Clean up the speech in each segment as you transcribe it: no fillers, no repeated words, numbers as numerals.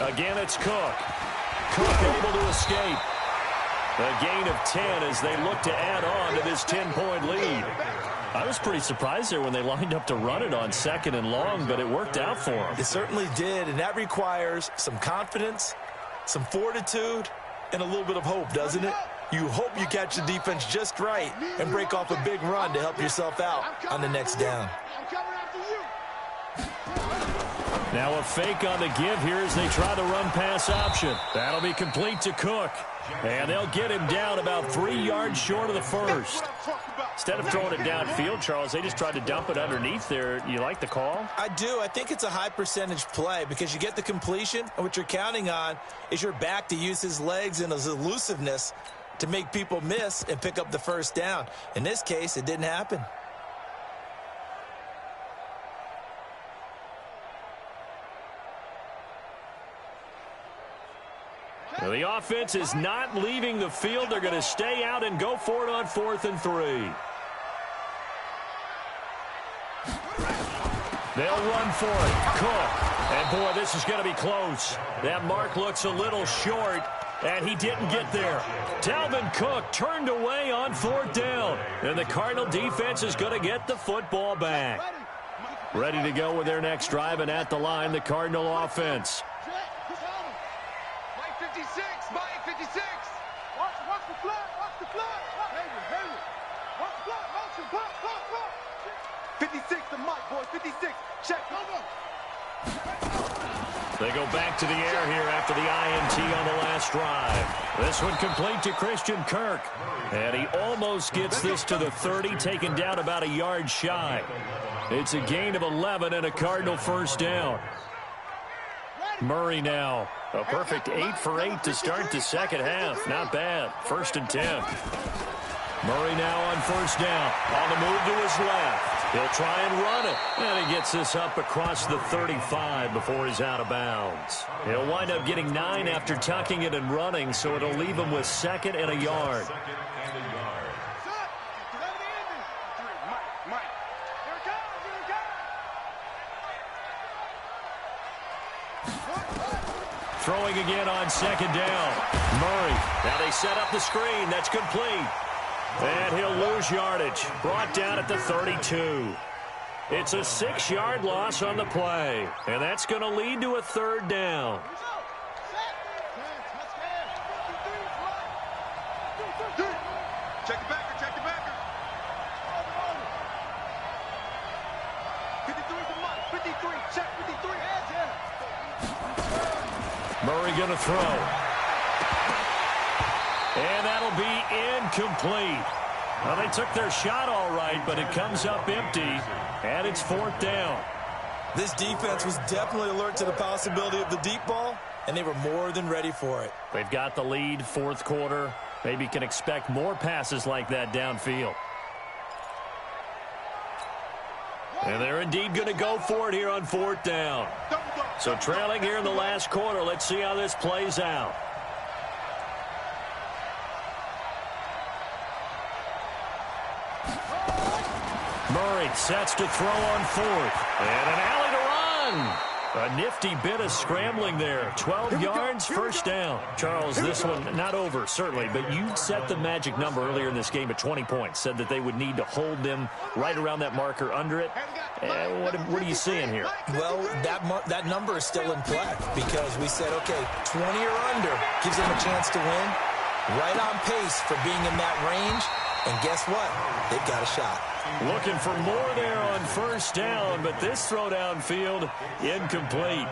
Again, it's Cook. Cook able to escape. A gain of 10 as they look to add on to this 10-point lead. I was pretty surprised there when they lined up to run it on 2nd and long, but it worked out for them. It certainly did, and that requires some confidence, some fortitude, and a little bit of hope, doesn't it? You hope you catch the defense just right and break off a big run to help yourself out on the next down. Now a fake on the give here as they try the run-pass option. That'll be complete to Cook. And they'll get him down about 3 yards short of the first. Instead of throwing it downfield, Charles, they just tried to dump it underneath there. You like the call? I do. I think it's a high-percentage play because you get the completion, and what you're counting on is your back to use his legs and his elusiveness to make people miss and pick up the first down. In this case, it didn't happen. Well, the offense is not leaving the field. They're going to stay out and go for it on 4th and 3. They'll run for it. Cook. And, boy, this is going to be close. That mark looks a little short, and he didn't get there. Dalvin Cook turned away on 4th down. And the Cardinal defense is going to get the football back. Ready to go with their next drive, and at the line, the Cardinal offense. They go back to the air here after the INT on the last drive. This one complete to Christian Kirk. And he almost gets this to the 30, taken down about a yard shy. It's a gain of 11 and a Cardinal first down. Murray now. A perfect 8 for 8 to start the second half. Not bad. 1st and 10. Murray now on 1st down. On the move to his left. He'll try and run it. And he gets this up across the 35 before he's out of bounds. He'll wind up getting 9 after tucking it and running, so it'll leave him with 2nd and a yard. Throwing again on 2nd down. Murray. Now they set up the screen. That's complete. And he'll lose yardage. Brought down at the 32. It's a 6-yard loss on the play. And that's going to lead to a 3rd down. Check the backer, check the backer. 53 to Mike, 53, check 53. Murray going to throw. And that'll be incomplete. Well, they took their shot all right, but it comes up empty, and it's 4th down. This defense was definitely alert to the possibility of the deep ball, and they were more than ready for it. They've got the lead, 4th quarter. Maybe can expect more passes like that downfield. And they're indeed going to go for it here on 4th down. So trailing here in the last quarter, let's see how this plays out. Murray sets to throw on 4th. And an alley to run. A nifty bit of scrambling there. 12 yards, first down. Charles, this one not over, certainly, but you set the magic number earlier in this game at 20 points. Said that they would need to hold them right around that marker under it. What are you seeing here? Well, that number is still in play because we said, okay, 20 or under gives them a chance to win. Right on pace for being in that range. And guess what? They've got a shot. Looking for more there on 1st down, but this throw downfield incomplete.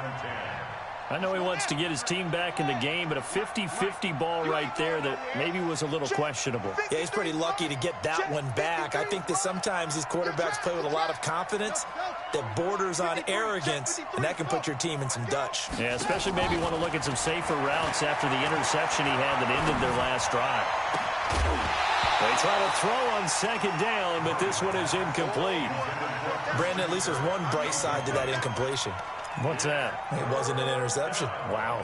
I know he wants to get his team back in the game, but a 50-50 ball right there that maybe was a little questionable. Yeah, he's pretty lucky to get that one back. I think that sometimes these quarterbacks play with a lot of confidence that borders on arrogance, and that can put your team in some Dutch. Yeah, especially maybe want to look at some safer routes after the interception he had that ended their last drive. They try to throw on 2nd down, but this one is incomplete. Brandon, at least there's one bright side to that incompletion. What's that? It wasn't an interception. Wow.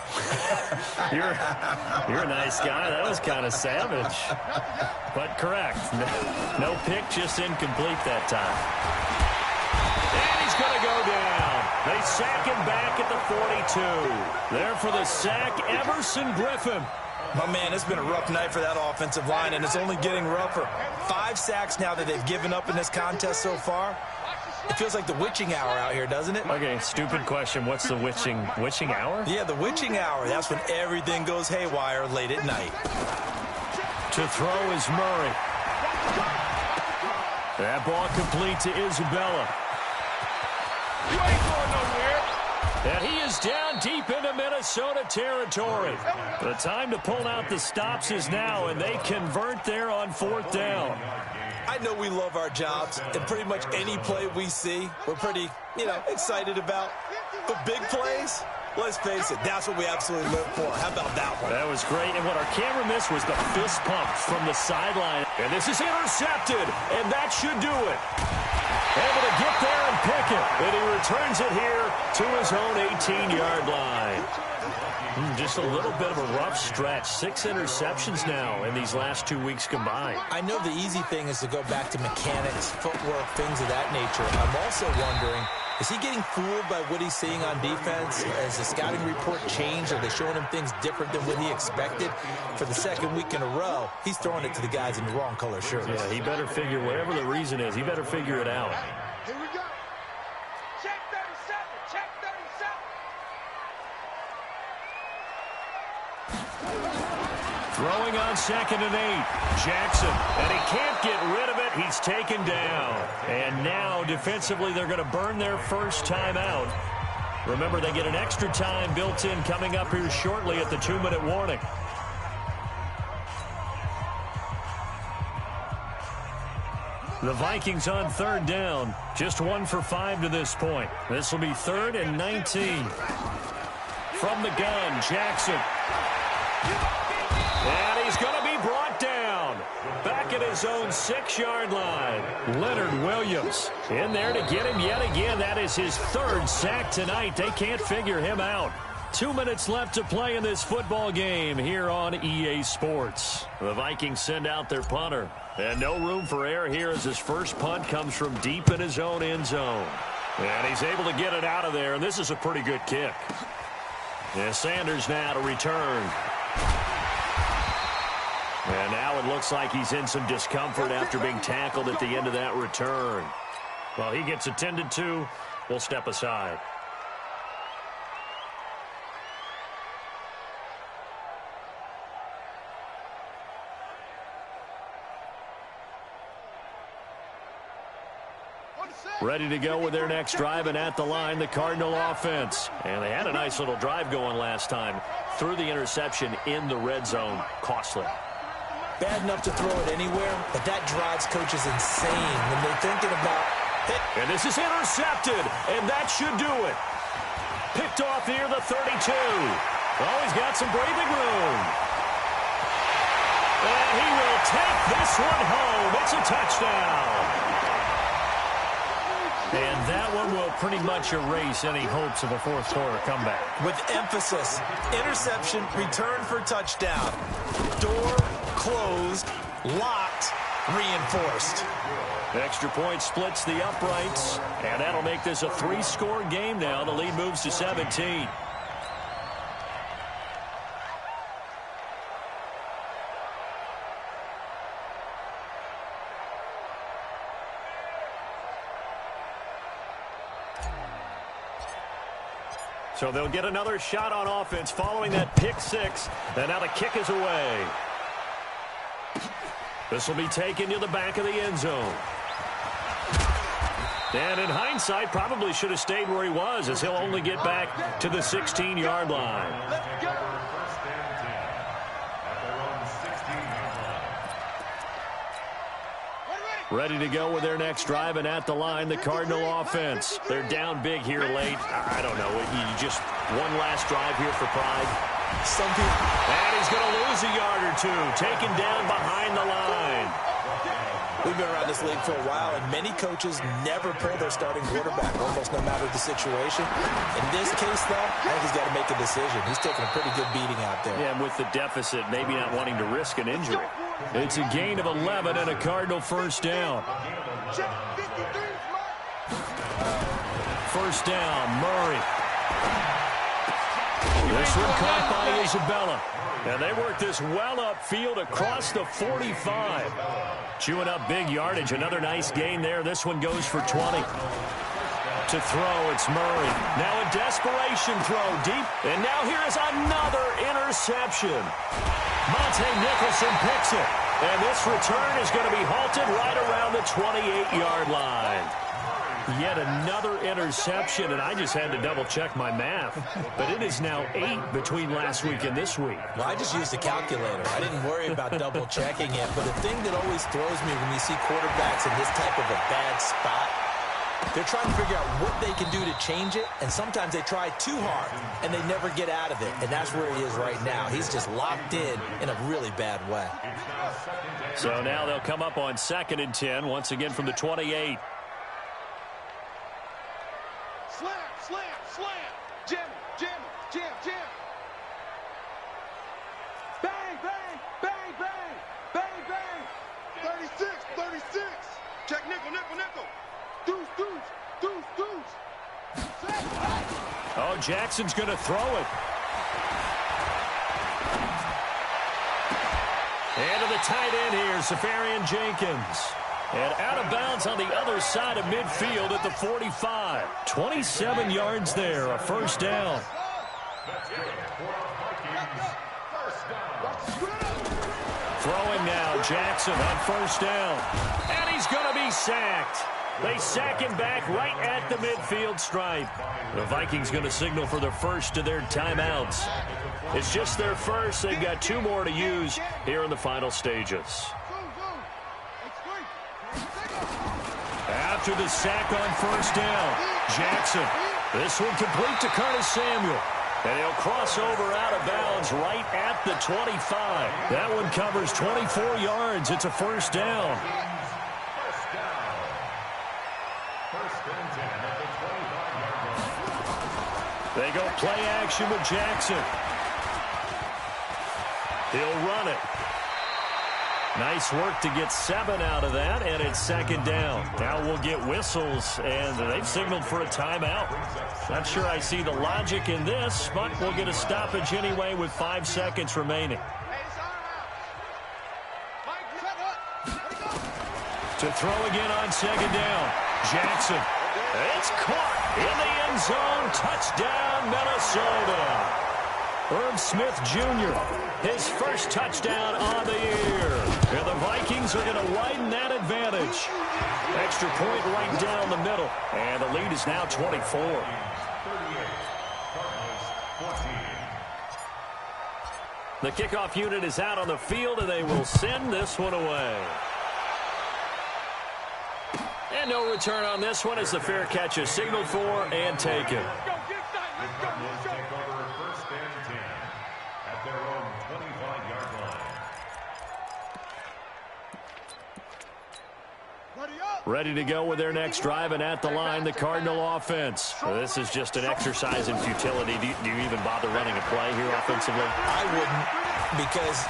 You're a nice guy. That was kind of savage. But correct. No pick, just incomplete that time. And he's going to go down. They sack him back at the 42. There for the sack, Everson Griffin. My man, it's been a rough night for that offensive line, and it's only getting rougher. 5 sacks now that they've given up in this contest so far. It feels like the witching hour out here, doesn't it? Okay, stupid question. What's the witching hour? Yeah, the witching hour. That's when everything goes haywire late at night. To throw is Murray. That ball complete to Isabella. You ain't going nowhere. And he is down deep into Minnesota territory. The time to pull out the stops is now, and they convert there on 4th down. I know we love our jobs, and pretty much any play we see, we're pretty, excited about. But big plays, let's face it, that's what we absolutely live for. How about that one? That was great, and what our camera missed was the fist pump from the sideline. And this is intercepted, and that should do it. Able to get there and pick it, and he returns it here to his own 18-yard line. Just a little bit of a rough stretch. 6 interceptions now in these last 2 weeks combined. I know the easy thing is to go back to mechanics, footwork, things of that nature. I'm also wondering, is he getting fooled by what he's seeing on defense? Has the scouting report changed? Are they showing him things different than what he expected? For the 2nd week in a row, he's throwing it to the guys in the wrong color shirts. Yeah, he better figure, whatever the reason is, he better figure it out. Here we go. Check 37. Check 37. Throwing on 2nd and 8. Jackson, and he can't get rid of it. He's taken down. And now, defensively, they're going to burn their first time out. Remember, they get an extra time built in coming up here shortly at the 2-minute warning. The Vikings on 3rd down. Just 1 for 5 to this point. This will be 3rd and 19. From the gun, Jackson. And he's going to be brought down. Back at his own 6-yard line. Leonard Williams in there to get him yet again. That is his 3rd sack tonight. They can't figure him out. 2 minutes left to play in this football game here on EA Sports. The Vikings send out their punter. And no room for error here as his first punt comes from deep in his own end zone. And he's able to get it out of there, and this is a pretty good kick. And Sanders now to return. And now it looks like he's in some discomfort after being tackled at the end of that return. Well, he gets attended to. We'll step aside. Ready to go with their next drive, and at the line, the Cardinal offense. And they had a nice little drive going last time. Threw the interception in the red zone. Costly. Bad enough to throw it anywhere, but that drives coaches insane when they're thinking about it. And this is intercepted, and that should do it. Picked off near the 32. Oh, he's got some breathing room. And he will take this one home. It's a touchdown. And that one will pretty much erase any hopes of a fourth-quarter comeback. With emphasis, interception, return for touchdown. Door closed, locked, reinforced. Extra point splits the uprights, and that'll make this a 3-score game now. The lead moves to 17. So they'll get another shot on offense following that pick 6. And now the kick is away. This will be taken to the back of the end zone. And in hindsight, probably should have stayed where he was, as he'll only get back to the 16-yard line. Let's go. Ready to go with their next drive, and at the line, the Cardinal offense. They're down big here late. I don't know. You just one last drive here for pride. Some people. And he's going to lose a yard or two. Taken down behind the line. We've been around this league for a while, and many coaches never pull their starting quarterback, almost no matter the situation. In this case, though, I think he's got to make a decision. He's taking a pretty good beating out there. Yeah, and with the deficit, maybe not wanting to risk an injury. It's a gain of 11 and a Cardinal first down. First down, Murray. This one caught by Isabella. And they work this well upfield across the 45. Chewing up big yardage. Another nice gain there. This one goes for 20. To throw, it's Murray. Now a desperation throw deep. And now here is another interception. Monte Nicholson picks it. And this return is going to be halted right around the 28-yard line. Yet another interception, and I just had to double-check my math. But it is now 8 between last week and this week. Well, I just used a calculator. I didn't worry about double-checking it. But the thing that always throws me when you see quarterbacks in this type of a bad spot, they're trying to figure out what they can do to change it, and sometimes they try too hard, and they never get out of it. And that's where he is right now. He's just locked in a really bad way. So now they'll come up on 2nd and 10, once again from the 28. Slam, slam, slam. Jam, jam, jam, jam. Bang, bang, bang, bang, bang, bang. 36, 36. Check nickel, nickel, nickel. Deuce, deuce, deuce, deuce. Oh, Jackson's going to throw it. And to the tight end here, Safarian Jenkins. And out of bounds on the other side of midfield at the 45. 27 yards there, a first down. Throwing now, Jackson on first down. And he's going to be sacked. They sack him back right at the midfield stripe. The Vikings going to signal for the first of their timeouts. It's just their first. They've got 2 more to use here in the final stages. After the sack on first down, Jackson. This one complete to Curtis Samuel. And he'll cross over out of bounds right at the 25. That one covers 24 yards. It's a first down. They go play action with Jackson. He'll run it. Nice work to get 7 out of that, and it's 2nd down. Now we'll get whistles, and they've signaled for a timeout. Not sure I see the logic in this, but we'll get a stoppage anyway with 5 seconds remaining. To throw again on 2nd down. Jackson. It's caught in the end zone. Touchdown, Minnesota. Irv Smith Jr., his first touchdown on the year. And the Vikings are going to widen that advantage. Extra point right down the middle. And the lead is now 24. The kickoff unit is out on the field, and they will send this one away. And no return on this one as the fair catch is signaled for and taken. Ready to go with their next drive, and at the line, the Cardinal offense. This is just an exercise in futility. Do you even bother running a play here offensively? I wouldn't, because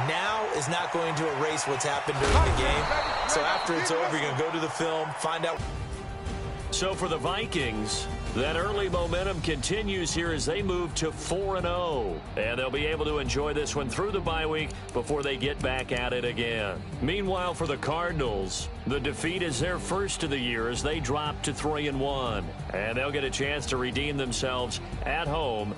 now is not going to erase what's happened during the game. So after it's over, you're going to go to the film, find out. So for the Vikings, that early momentum continues here as they move to 4-0. And they'll be able to enjoy this one through the bye week before they get back at it again. Meanwhile, for the Cardinals, the defeat is their first of the year as they drop to 3-1. And they'll get a chance to redeem themselves at home